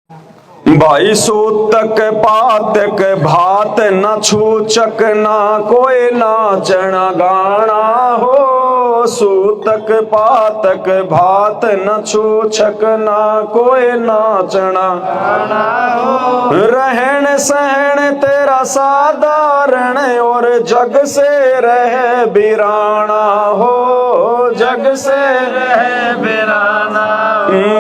भाई सूतक पातक भात न छूचक ना कोई नाचना गाना हो। सूतक पातक भात न छूचक ना कोई नाचना गाना हो। रहन सहन तेरा साधारण और जग से रह बिराना हो। जग से रह बिराना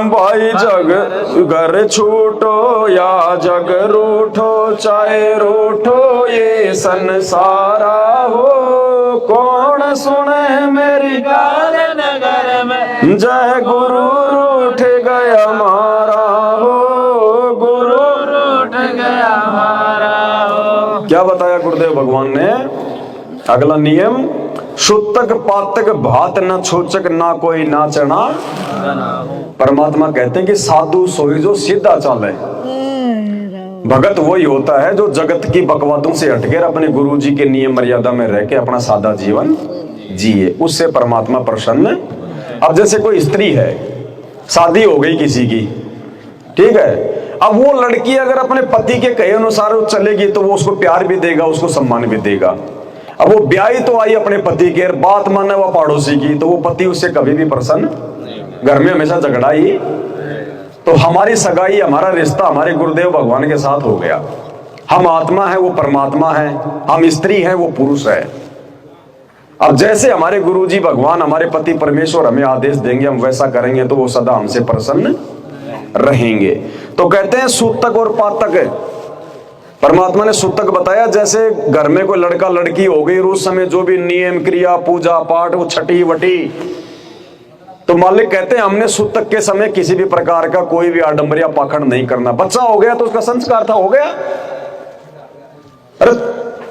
भाई जग घर छूटो या जग रूठो चाहे रूठो ये संसारा हो। कौन सुने मेरी गाल नगर में जय गुरु रूठ गया हमारा हो। गुरु रूठ गया हमारा हो। क्या बताया गुरुदेव भगवान ने? अगला नियम, सूतक पातक भात न छूचक ना कोई नाचना। परमात्मा कहते हैं कि साधु सोई जो सीधा चाले। भगत वही होता है जो जगत की बकवादों से हटकर अपने गुरु जी के नियम मर्यादा में रह के अपना सादा जीवन जिए, उससे परमात्मा प्रसन्न। अब जैसे कोई स्त्री है, शादी हो गई किसी की, ठीक है, अब वो लड़की अगर अपने पति के कहे अनुसार चलेगी तो वो उसको प्यार भी देगा, उसको सम्मान भी देगा। अब वो ब्याही तो आई अपने पति के, बात माने वो पड़ोसी की, तो वो पति उससे कभी भी प्रसन्न, घर में हमेशा झगड़ा ही। तो हमारी सगाई, हमारा रिश्ता हमारे गुरुदेव भगवान के साथ हो गया। हम आत्मा है, वो परमात्मा है, हम स्त्री हैं, वो पुरुष है। अब जैसे हमारे गुरुजी भगवान, हमारे पति परमेश्वर हमें आदेश देंगे, हम वैसा करेंगे तो वो सदा हमसे प्रसन्न रहेंगे। तो कहते हैं सूतक और पातक। परमात्मा ने सूतक बताया, जैसे घर में कोई लड़का लड़की हो गई, उस समय जो भी नियम क्रिया पूजा पाठ वो छठी वटी, तो मालिक कहते हैं हमने सूतक के समय किसी भी प्रकार का कोई भी आडंबर या पाखंड नहीं करना। बच्चा हो गया तो उसका संस्कार था, हो गया। अरे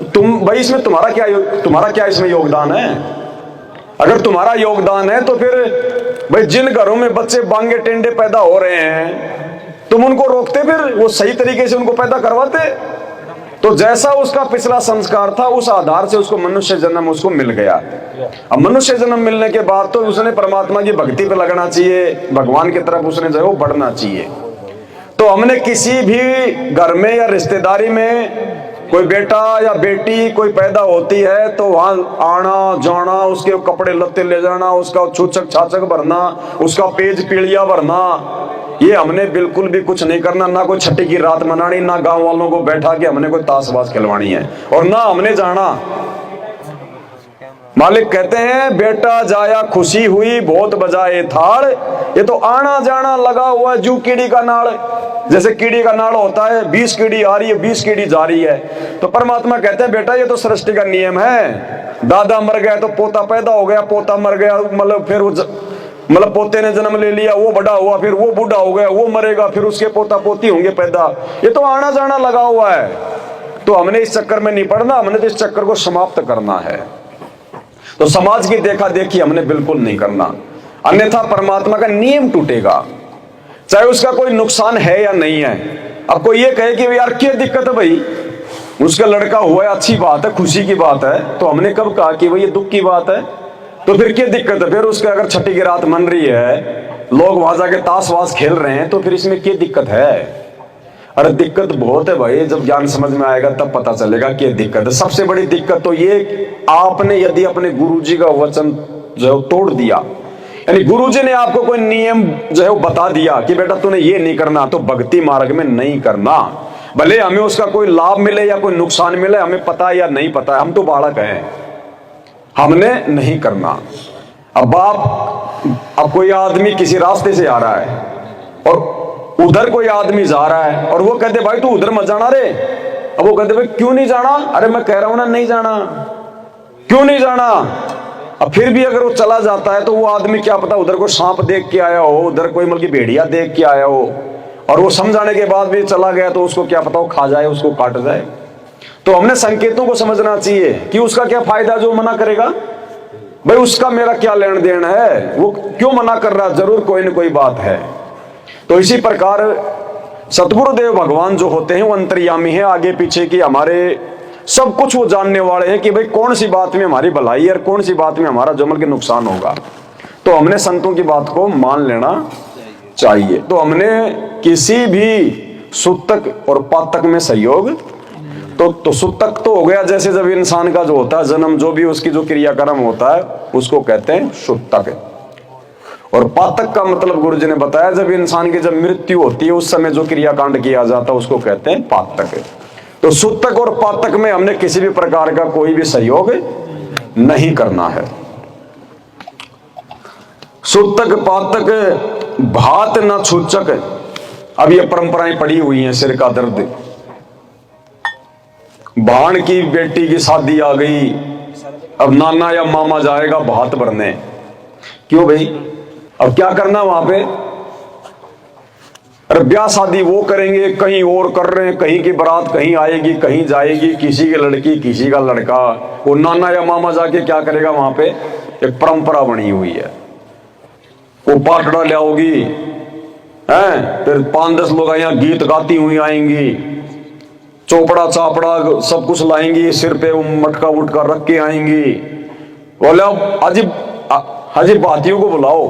तुम भाई, इसमें तुम्हारा क्या इसमें योगदान है? अगर तुम्हारा योगदान है तो फिर भाई जिन घरों में बच्चे बांगे टेंडे पैदा हो रहे हैं, तुम उनको रोकते, फिर वो सही तरीके से उनको पैदा करवाते। तो जैसा उसका पिछला संस्कार था, उस आधार से उसको मनुष्य जन्म उसको मिल गया। अब मनुष्य जन्म मिलने के बाद तो उसने परमात्मा की भक्ति पे लगना चाहिए, भगवान की तरफ उसने जो है वो बढ़ना चाहिए। तो हमने किसी भी घर में या रिश्तेदारी में कोई बेटा या बेटी कोई पैदा होती है तो वहां आना जाना, उसके कपड़े लत्ते ले जाना, उसका छूचक छाचक भरना, उसका पेज पीढ़िया भरना, ये हमने बिल्कुल भी कुछ नहीं करना। ना कोई छठी की रात मनानी, ना गांव वालों को बैठा के हमने कोई ताशबाज खिलवानी है, और ना हमने जाना। मालिक कहते हैं बेटा जाया खुशी हुई बहुत बजाए थाड़। ये तो आना जाना लगा हुआ जू कीड़ी का नाड़। जैसे कीड़ी का नाड़ होता है, 20 कीड़ी आ रही है 20 कीड़ी जा रही है। तो परमात्मा कहते हैं बेटा ये तो सृष्टि का नियम है। दादा मर गया तो पोता पैदा हो गया, पोता मर गया मतलब फिर मतलब पोते ने जन्म ले लिया, वो बड़ा हुआ, फिर वो बूढ़ा हो गया, वो मरेगा, फिर उसके पोता पोती होंगे पैदा। ये तो आना जाना लगा हुआ है। तो हमने इस चक्कर में नहीं पड़ना, हमने तो इस चक्कर को समाप्त करना है। तो समाज की देखा देखी हमने बिल्कुल नहीं करना, अन्यथा परमात्मा का नियम टूटेगा, चाहे उसका कोई नुकसान है या नहीं है। अब कोई ये कहे कि यार क्या दिक्कत है भाई, उसका लड़का हुआ है, अच्छी बात है, खुशी की बात है, तो हमने कब कहा कि भाई ये दुख की बात है? तो फिर क्या दिक्कत है? फिर उसके अगर छठी की रात मन रही है, लोग वहां जाके ताश वाश खेल रहे हैं, तो फिर इसमें क्या दिक्कत है? अरे दिक्कत बहुत है भाई, जब ज्ञान समझ में आएगा तब पता चलेगा क्या दिक्कत है। सबसे बड़ी दिक्कत तो ये, आपने यदि अपने गुरुजी का वचन जो है तोड़ दिया, यानी गुरुजी ने आपको कोई नियम जो है वो बता दिया कि बेटा तूने ये नहीं करना, तो भक्ति मार्ग में नहीं करना। भले हमें उसका कोई लाभ मिले या कोई नुकसान मिले, हमें पता है या नहीं पता है, हम तो बालक हैं, हमने नहीं करना। अब कोई आदमी किसी रास्ते से आ रहा है और उधर कोई आदमी जा रहा है और वो कहते भाई तू उधर मत जाना रे। अब वो कहते भाई क्यों नहीं जाना? अरे मैं कह रहा हूं ना नहीं जाना, क्यों नहीं जाना? अब फिर भी अगर वो चला जाता है तो वो आदमी क्या पता उधर कोई सांप देख के आया हो, उधर कोई मतलब भेड़िया देख के आया हो, और वो समझाने के बाद भी चला गया तो उसको क्या पता वो खा जाए, उसको काट जाए। तो हमने संकेतों को समझना चाहिए कि उसका क्या फायदा जो मना करेगा। भाई उसका मेरा क्या लेन देन है, वो क्यों मना कर रहा है, जरूर कोई न कोई बात है। तो इसी प्रकार सतगुरुदेव भगवान जो होते हैं वो अंतर्यामी है, आगे पीछे की हमारे सब कुछ वो जानने वाले हैं कि भाई कौन सी बात में हमारी भलाई है और कौन सी बात में हमारा जमल के नुकसान होगा। तो हमने संतों की बात को मान लेना चाहिए। तो हमने किसी भी सूतक और पातक में संयोग तो सूतक तो हो गया जैसे जब इंसान का जो होता है जन्म, जो भी उसकी जो क्रियाक्रम होता है उसको कहते हैं सूतक। और पातक का मतलब गुरुजी ने बताया जब इंसान की जब मृत्यु होती है उस समय जो क्रियाकांड किया जाता है उसको कहते हैं पातक। तो सूतक और पातक में हमने किसी भी प्रकार का कोई भी सहयोग नहीं करना है। सूतक पातक भात न छूचक, अब ये परंपराएं पड़ी हुई हैं। सिर का दर्द, भाण की बेटी की शादी आ गई, अब नाना या मामा जाएगा भात भरने। क्यों भाई, अब क्या करना वहां पे? अरे ब्याह शादी वो करेंगे, कहीं और कर रहे हैं, कहीं की बारात कहीं आएगी कहीं जाएगी, किसी की लड़की किसी का लड़का, वो नाना या मामा जाके क्या करेगा वहां पे? एक परंपरा बनी हुई है। वो पाटड़ा ले आओगी हैं, फिर 5-10 लोग यहाँ गीत गाती हुई आएंगी, चोपड़ा चापड़ा सब कुछ लाएंगी, सिर पे वो मटका उटका रख के आएंगी। बोले हाजी भातियों को बुलाओ,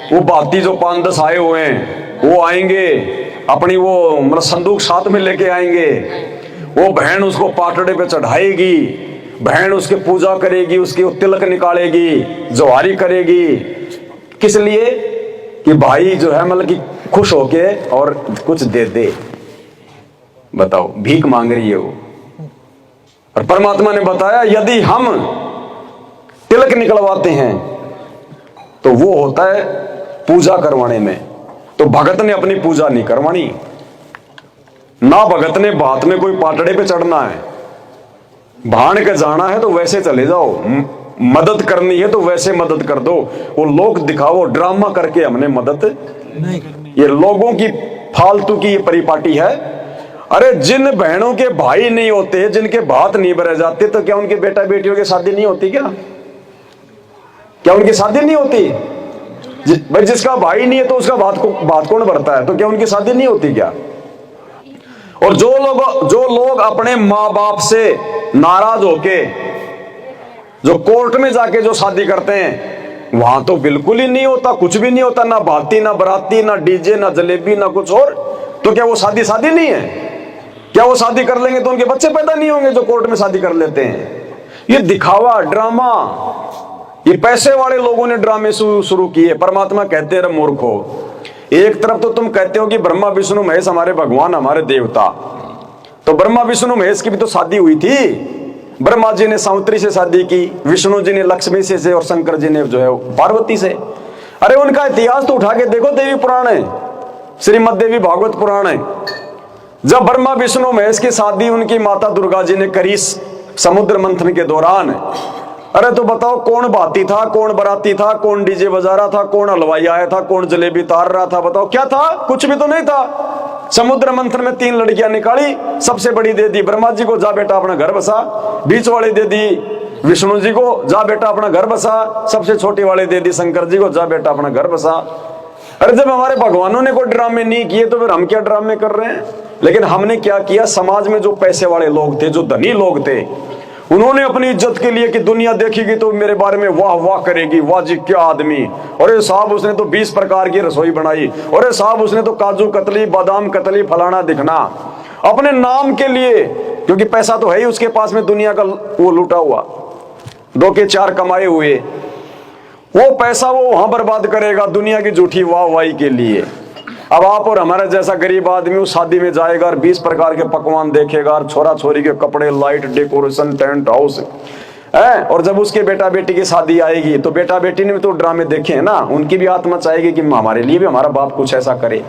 वो भाती जो 5-10 आए हुए हैं वो आएंगे, अपनी वो मतलब संदूक साथ में लेके आएंगे। वो बहन उसको पाटड़े पे चढ़ाएगी, बहन उसकी पूजा करेगी, उसकी तिलक निकालेगी, जवारी करेगी। किस लिए? कि भाई जो है मतलब कि खुश होके और कुछ दे दे। बताओ, भीख मांग रही है वो। और परमात्मा ने बताया यदि हम तिलक निकलवाते हैं तो वो होता है पूजा करवाने में। तो भगत ने अपनी पूजा नहीं करवानी ना, भगत ने बात में कोई पाटड़े पे चढ़ना है। भाण के जाना है तो वैसे चले जाओ, मदद करनी है तो वैसे मदद कर दो। वो लोग दिखाओ ड्रामा करके हमने मदद नहीं करनी। ये लोगों की फालतू की ये परिपाटी है। अरे जिन बहनों के भाई नहीं होते, जिनके भात नहीं भरे जाते, तो क्या उनके बेटा बेटियों की शादी नहीं होती? क्या उनकी शादी नहीं होती? भाई जिसका भाई नहीं है तो उसका भात कौन भरता है? तो क्या उनकी शादी नहीं होती क्या? और जो लोग अपने माँ बाप से नाराज होके जो कोर्ट में जाके जो शादी करते हैं वहां तो बिल्कुल ही नहीं होता, कुछ भी नहीं होता, ना भाती ना बराती ना डीजे ना जलेबी ना कुछ और। तो क्या वो शादी नहीं है? क्या वो शादी कर लेंगे तो उनके बच्चे पैदा नहीं होंगे जो कोर्ट में शादी कर लेते हैं? ये दिखावा ड्रामा, ये पैसे वाले लोगों ने ड्रामे शुरू किए। परमात्मा कहते हैं मूर्खो, एक तरफ तो तुम कहते हो कि ब्रह्मा विष्णु महेश हमारे भगवान हमारे देवता, तो ब्रह्मा विष्णु महेश की भी तो शादी हुई थी। ब्रह्मा जी ने सावित्री से शादी की, विष्णु जी ने लक्ष्मी से और शंकर जी ने जो है पार्वती से। अरे उनका इतिहास तो उठा के देखो, देवी पुराण है, श्रीमद देवी भागवत पुराण है। जब ब्रह्मा विष्णु महेश की शादी उनकी माता दुर्गा जी ने करी समुद्र मंथन के दौरान, अरे तो बताओ कौन भाती था, कौन बराती था, कौन डीजे बजा रहा था, कौन हलवाई आया था, कौन जलेबी तार रहा था? बताओ क्या था? कुछ भी तो नहीं था। समुद्र मंथन में 3 लड़कियां निकाली, सबसे बड़ी दे दी ब्रह्मा जी को, जा बेटा अपना घर बसा। बीच वाली दे दी विष्णु जी को, जा बेटा अपना घर बसा। सबसे छोटी वाली दे दी शंकर जी को, जा बेटा अपना घर बसा। अरे जब हमारे भगवानों ने कोई ड्रामे नहीं किए तो फिर हम क्या ड्रामे कर रहे हैं? लेकिन हमने क्या किया, समाज में जो पैसे वाले लोग थे, जो धनी लोग थे, उन्होंने अपनी इज्जत के लिए कि दुनिया देखेगी तो मेरे बारे में वाह वाह करेगी, वाह जी क्या आदमी, अरे साहब उसने तो 20 प्रकार की रसोई बनाई, अरे साहब उसने तो काजू कतली बादाम कतली फलाना दिखना, अपने नाम के लिए, क्योंकि पैसा तो है ही उसके पास में, दुनिया का वो लूटा हुआ 2 के 4 कमाए हुए, वो पैसा वो वहां बर्बाद करेगा दुनिया की झूठी वाह वाही के लिए। अब आप और हमारा जैसा गरीब आदमी उस शादी में जाएगा और 20 प्रकार के पकवान देखेगा और छोरा छोरी के कपड़े, लाइट, डेकोरेशन, टेंट हाउस है। और जब उसके बेटा बेटी की शादी आएगी तो बेटा बेटी ने भी तो ड्रामे देखे हैं ना, उनकी भी आत्मा चाहेगी कि हमारे लिए भी हमारा बाप कुछ ऐसा करे।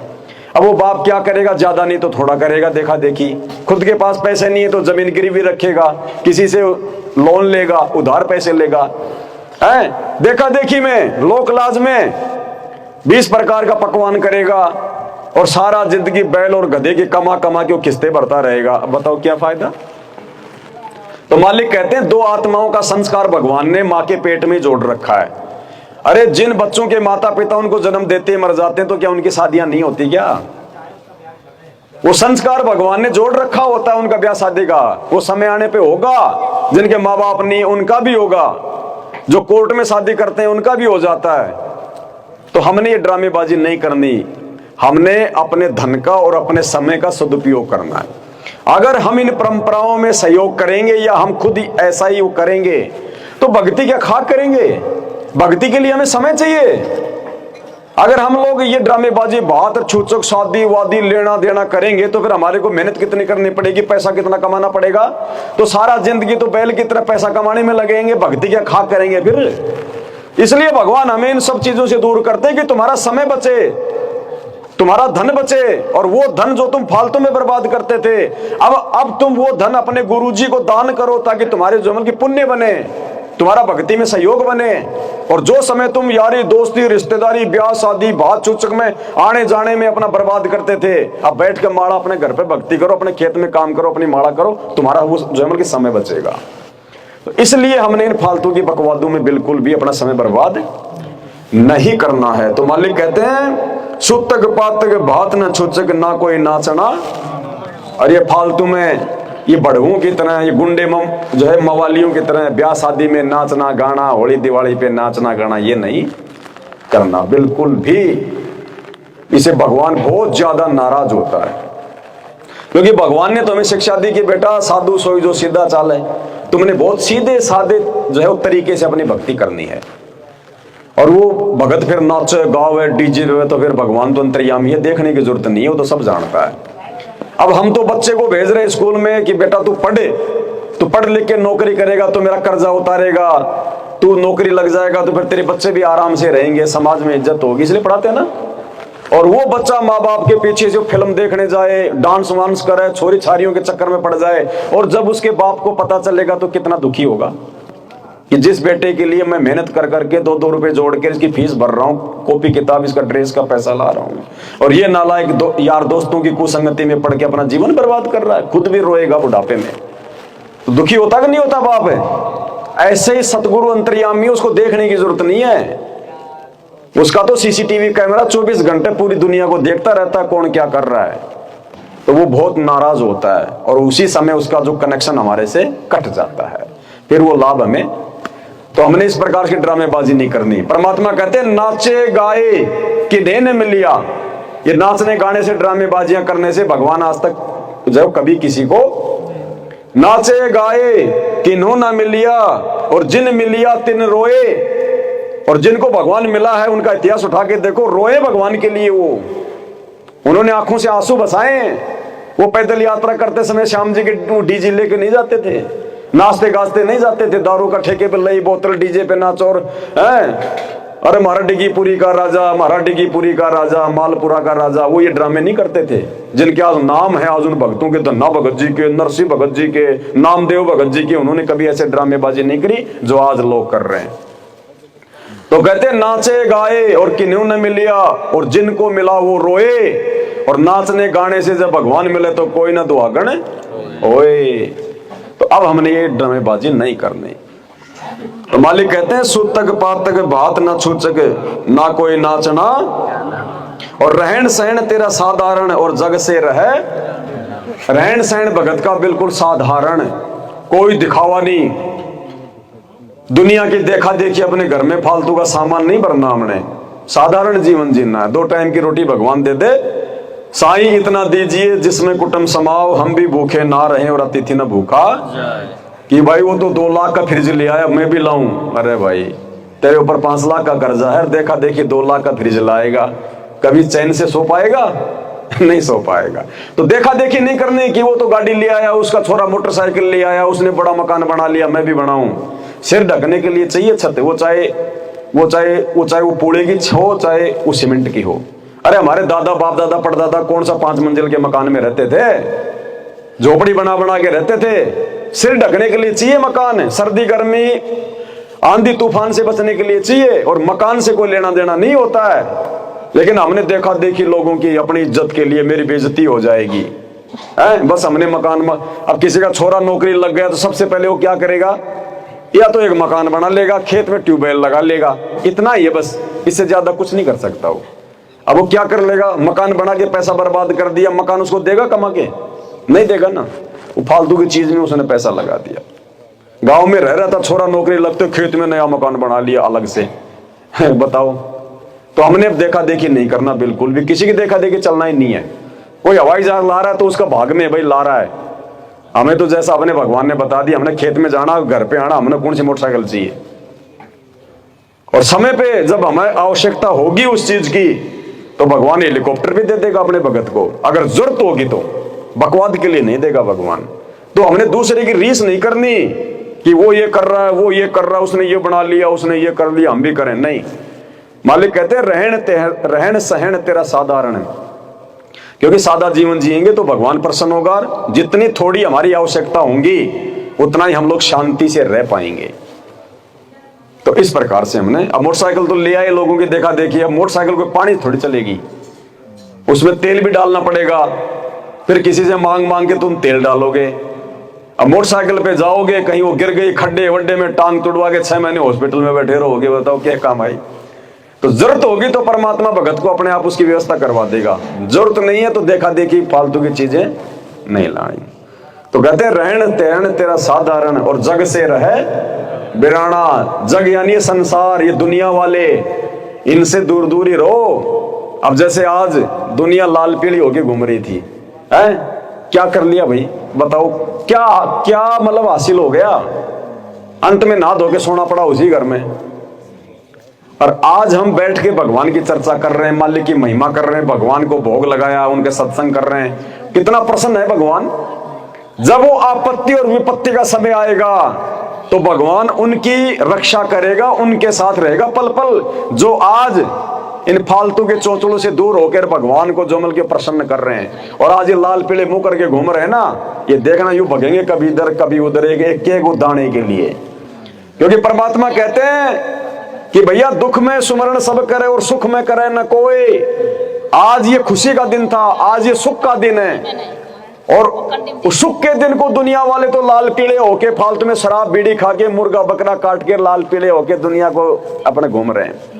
अब वो बाप क्या करेगा, ज्यादा नहीं तो थोड़ा करेगा, देखा देखी। खुद के पास पैसे नहीं है तो जमीन गिरवी रखेगा, किसी से लोन लेगा, उधार पैसे लेगा, है देखा देखी में, लोक लाज में 20 प्रकार का पकवान करेगा और सारा जिंदगी बैल और गधे की कमा कमा के वो किस्तें भरता रहेगा। अब बताओ क्या फायदा? तो मालिक कहते हैं 2 आत्माओं का संस्कार भगवान ने मां के पेट में जोड़ रखा है। अरे जिन बच्चों के माता पिता उनको जन्म देते मर जाते हैं तो क्या उनकी शादियां नहीं होती क्या? वो संस्कार भगवान ने जोड़ रखा होता है उनका ब्याह शादी का, वो समय आने पे होगा। जिनके माँ बाप नहीं उनका भी होगा, जो कोर्ट में शादी करते हैं उनका भी हो जाता है। तो हमने ये ड्रामेबाजी नहीं करनी। हमने अपने धन का और अपने समय का सदुपयोग करना है। अगर हम इन परंपराओं में सहयोग करेंगे या हम खुद ही ऐसा ही वो करेंगे तो भक्ति क्या खाक करेंगे। भक्ति के लिए हमें समय चाहिए। अगर हम लोग ये ड्रामेबाजी बात छूचक शादी वादी लेना देना करेंगे तो फिर हमारे को मेहनत कितनी करनी पड़ेगी, पैसा कितना कमाना पड़ेगा। तो सारा जिंदगी तो बैल की तरह पैसा कमाने में लगेंगे, भक्ति क्या खाक करेंगे फिर। इसलिए भगवान हमें इन सब चीजों से दूर करते कि तुम्हारा समय बचे, तुम्हारा धन बचे, और वो धन जो तुम फालतू में बर्बाद करते थे अब तुम वो धन अपने गुरुजी को दान करो ताकि तुम्हारे जीवन की पुण्य बने, तुम्हारा भक्ति में सहयोग बने। और जो समय तुम यारी दोस्ती रिश्तेदारी ब्याह शादी बात चूचक में आने जाने में अपना बर्बाद करते थे, अब बैठ के माड़ा अपने घर पे भक्ति करो, अपने खेत में काम करो, अपनी माड़ा करो, तुम्हारा वो जीवन की समय बचेगा। तो इसलिए हमने इन फालतू की बकवादों में बिल्कुल भी अपना समय बर्बाद नहीं करना है। तो मालिक कहते हैं सुतक पातक भात न छुचक ना कोई नाचना। और ये फालतू में ये बड़ुओं की तरह, ये गुंडे जो है मवालियों की तरह ब्याह शादी में नाचना गाना, होली दिवाली पे नाचना गाना, ये नहीं करना बिल्कुल भी। इसे भगवान बहुत ज्यादा नाराज होता है, क्योंकि भगवान ने तो हमें शिक्षा दी कि बेटा साधु सोई जो सीधा चाल है, तुमने बहुत सीधे साधे जो है तरीके से अपनी भक्ति करनी है। और वो भगत फिर नाचे गावे डीजे तो फिर भगवान तो अंतर्यामी है, देखने की जरूरत नहीं है, वो तो सब जानता है। अब हम तो बच्चे को भेज रहे स्कूल में कि बेटा तू पढ़े, तू पढ़ लिख के नौकरी करेगा तो मेरा कर्जा उतारेगा, तू नौकरी लग जाएगा तो फिर तेरे बच्चे भी आराम से रहेंगे, समाज में इज्जत होगी, इसलिए पढ़ाते हैं ना। और वो बच्चा माँ बाप के पीछे से फिल्म देखने जाए, डांस वांस करे, छोरी छारियों के चक्कर में पड़ जाए, और जब उसके बाप को पता चलेगा तो कितना दुखी होगा कि जिस बेटे के लिए मैं मेहनत कर करके 2-2 रुपए जोड़ के इसकी फीस भर रहा हूँ, कॉपी किताब इसका ड्रेस का पैसा ला रहा हूँ, और ये नालायक यार दोस्तों की कुसंगति में पड़ के अपना जीवन बर्बाद कर रहा है, खुद भी रोएगा बुढ़ापे में। तो दुखी होता कि नहीं होता बाप है। ऐसे ही सतगुरु अंतर्यामी, उसको देखने की जरूरत नहीं है, उसका तो सीसीटीवी कैमरा 24 घंटे पूरी दुनिया को देखता रहता है कौन क्या कर रहा है। तो वो बहुत नाराज होता है और उसी समय उसका जो कनेक्शन हमारे से कट जाता है, फिर वो लाभ हमें। तो हमने इस प्रकार की ड्रामेबाजी नहीं करनी। परमात्मा कहते हैं नाचे गाए किन्हें ने मिलिया। ये नाचने गाने से ड्रामेबाजियां करने से भगवान आज तक जब कभी किसी को नाचे गाए किन्हों ना मिलिया, और जिन मिलिया तिन रोए। और जिनको भगवान मिला है उनका इतिहास उठा के देखो, रोए भगवान के लिए, वो उन्होंने आंखों से आंसू बसाए। वो पैदल यात्रा करते समय श्याम जी के डीजे लेके नहीं जाते थे, नाचते गाजते नहीं जाते थे, दारू का ठेके पे लई बोतल डीजे पे नाच, और अरे महारा डिगीपुरी का राजा, महारा डिगीपुरी का राजा, मालपुरा का राजा, वो ये ड्रामे नहीं करते थे जिनके आज नाम है आज उन भक्तों के, धन्ना भगत जी के, नरसिंह भगत जी के, नामदेव भगत जी के। उन्होंने कभी ऐसे ड्रामेबाजी नहीं करी जो आज लोग कर रहे हैं। तो कहते नाचे गाए और किन्हों ने मिलिया, और जिनको मिला वो रोए। और नाचने गाने से जब भगवान मिले तो कोई ना दुआगन ओए। तो अब हमने ये ड्रामेबाजी नहीं करनी। तो मालिक कहते हैं सुतक पातक भात न छूचक ना कोई नाचना, और रहन सहन तेरा साधारण और जग से रहे। रहन सहन भगत का बिल्कुल साधारण, कोई दिखावा नहीं, दुनिया की देखा देखी अपने घर में फालतू का सामान नहीं भरना, हमने साधारण जीवन जीना है। 2 टाइम की रोटी भगवान दे दे, साईं इतना दीजिए जिसमें कुटुंब समाओ, हम भी भूखे ना रहे और अतिथि न भूखा। कि भाई वो तो 2 लाख का फ्रिज ले आया, मैं भी लाऊं। अरे भाई तेरे ऊपर 5 लाख का कर्जा है, देखा देखी 2 लाख का फ्रिज लाएगा, कभी चैन से सो पाएगा? नहीं सो पाएगा। तो देखा देखी नहीं करनी कि वो तो गाड़ी ले आया, उसका छोरा मोटरसाइकिल ले आया, उसने बड़ा मकान बना लिया, मैं भी बनाऊं। सिर ढकने के लिए चाहिए छत, वो चाहे वो पूड़े की हो, चाहे वो सीमेंट की हो। अरे हमारे दादा बाप दादा परदादा कौन सा 5 मंजिल के मकान में रहते थे, झोपड़ी बना बना के रहते थे। सिर ढकने के लिए चाहिए मकान, सर्दी गर्मी आंधी तूफान से बचने के लिए चाहिए, और मकान से कोई लेना देना नहीं होता है। लेकिन हमने देखा देखी लोगों की अपनी इज्जत के लिए मेरी बेइज्जती हो जाएगी, बस हमने मकान में। अब किसी का छोरा नौकरी लग गया तो सबसे पहले वो क्या करेगा, या तो एक मकान बना लेगा, खेत में ट्यूबवेल लगा लेगा, इतना ही है बस, इससे ज्यादा कुछ नहीं कर सकता वो। अब वो क्या कर लेगा, मकान बना के पैसा बर्बाद कर दिया, मकान उसको देगा कमा के? नहीं देगा ना, वो फालतू की चीज में उसने पैसा लगा दिया। गांव में रह रहा था, छोरा नौकरी लगते खेत में नया मकान बना लिया अलग से। बताओ तो हमने अब देखा देखी नहीं करना, बिल्कुल भी किसी की देखा देखी चलना ही नहीं है। कोई हवाई जहाज ला रहा है तो उसका भाग में है भाई, ला रहा है। हमें तो जैसा अपने भगवान ने बता दिया, हमने खेत में जाना, घर पे आना, हमने कौन सी मोटरसाइकिल चाहिए। और समय पे जब हमें आवश्यकता होगी उस चीज की तो भगवान हेलीकॉप्टर भी दे देगा अपने भगत को, अगर जरूरत होगी तो। बकवाद के लिए नहीं देगा भगवान। तो हमने दूसरे की रीस नहीं करनी कि वो ये कर रहा है, वो ये कर रहा है, उसने ये बना लिया, उसने ये कर लिया, हम भी करें, नहीं। मालिक कहते हैं रहन सहन तेरा साधारण है, क्योंकि सादा जीवन जिएंगे तो भगवान प्रसन्न होगा। जितनी थोड़ी हमारी आवश्यकता होंगी उतना ही हम लोग शांति से रह पाएंगे। तो इस प्रकार से हमने, अब मोटरसाइकिल तो ले आए लोगों की देखा देखी, अब मोटरसाइकिल को पानी थोड़ी चलेगी, उसमें तेल भी डालना पड़ेगा, फिर किसी से मांग मांग के तुम तेल डालोगे। अब मोटरसाइकिल पे जाओगे, कहीं वो गिर गई खड्डे वड्डे में, टांग तुड़वा के 6 महीने हॉस्पिटल में बैठे रहोगे, बताओ क्या काम आई। तो जरूरत होगी तो परमात्मा भगत को अपने आप उसकी व्यवस्था करवा देगा, जरूरत नहीं है तो देखा देखी फालतू की चीजें नहीं लानी। तो कहते रहन तेरन तेरा साधारण और जग से रहे बिराना। जग यानी संसार, ये दुनिया वाले, इनसे दूर दूर ही रहो। अब जैसे आज दुनिया लाल पीली होके घूम रही थी, है क्या कर लिया भाई, बताओ क्या क्या मतलब हासिल हो गया। अंत में नहा धो के सोना पड़ा उसी घर में। और आज हम बैठ के भगवान की चर्चा कर रहे हैं, मालिक की महिमा कर रहे हैं, भगवान को भोग लगाया, उनके सत्संग कर रहे हैं, कितना प्रसन्न है भगवान। जब वो आपत्ति और विपत्ति का समय आएगा तो भगवान उनकी रक्षा करेगा, उनके साथ रहेगा पल पल। जो आज इन फालतू के चोचलों से दूर होकर भगवान को जो मिल के प्रसन्न कर रहे हैं, और आज ये लाल पीले मुंह करके घूम रहे हैं ना, ये देखना यूं भगेंगे कभी इधर कभी उधर, एक एक दाने के लिए। क्योंकि परमात्मा कहते हैं कि भैया दुख में सुमरण सब करे और सुख में करे न कोई। आज ये खुशी का दिन था, आज ये सुख का दिन है, और उस सुख के दिन को दुनिया वाले तो लाल पीले होके फालतू में शराब बीड़ी खा के मुर्गा बकरा काट के लाल पीले होके दुनिया को अपने घूम रहे हैं।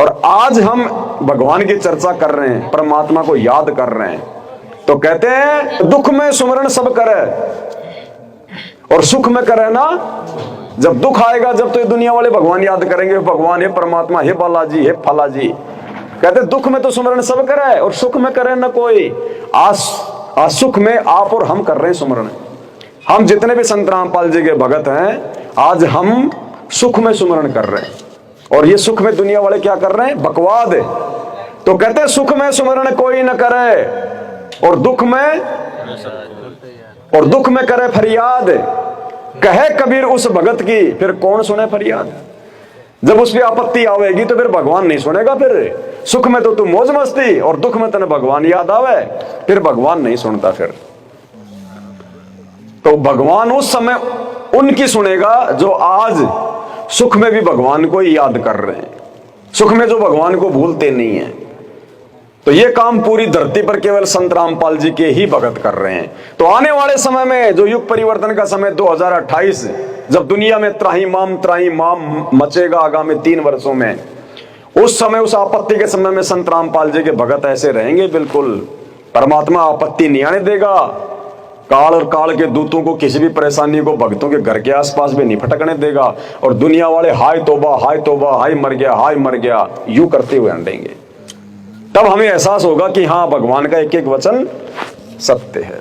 और आज हम भगवान की चर्चा कर रहे हैं, परमात्मा को याद कर रहे हैं। तो कहते हैं दुख में सुमरण सब करे और सुख में करे ना। जब दुख आएगा, जब तो ये दुनिया वाले भगवान याद करेंगे, भगवान हे परमात्मा, हे बालाजी, हे फलाजी। कहते दुख में तो सुमरण सब करे और सुख में करे ना कोई। आज सुख में आप और हम कर रहे हैं सुमरण। हम जितने भी संत रामपाल जी के भगत हैं, आज हम सुख में सुमरण कर रहे हैं, और ये सुख में दुनिया वाले क्या कर रहे हैं, बकवाद है। तो कहते हैं सुख में सुमरण कोई न करे और दुख में करे फरियाद। कहे कबीर उस भगत की फिर कौन सुने फरियाद। जब उस पर आपत्ति आवेगी तो फिर भगवान नहीं सुनेगा। फिर सुख में तो तू मौज मस्ती और दुख में तने भगवान याद आवे, फिर भगवान नहीं सुनता। फिर तो भगवान उस समय उनकी सुनेगा जो आज सुख में भी भगवान को याद कर रहे हैं, सुख में जो भगवान को भूलते नहीं है। तो ये काम पूरी धरती पर केवल संत रामपाल जी के ही भगत कर रहे हैं। तो आने वाले समय में जो युग परिवर्तन का समय 2028, जब दुनिया में त्राहिमाम मचेगा आगामी 3 वर्षों में, उस समय, उस आपत्ति के समय में संत रामपाल जी के भगत ऐसे रहेंगे। बिल्कुल परमात्मा आपत्ति नहीं आने देगा। काल और काल के दूतों को किसी भी परेशानी को भक्तों के घर के आसपास भी नहीं फटकने देगा। और दुनिया वाले हाय तौबा, हाय मर गया यूं करते हुए हंडेंगे। तब हमें एहसास होगा कि हाँ, भगवान का एक एक वचन सत्य है।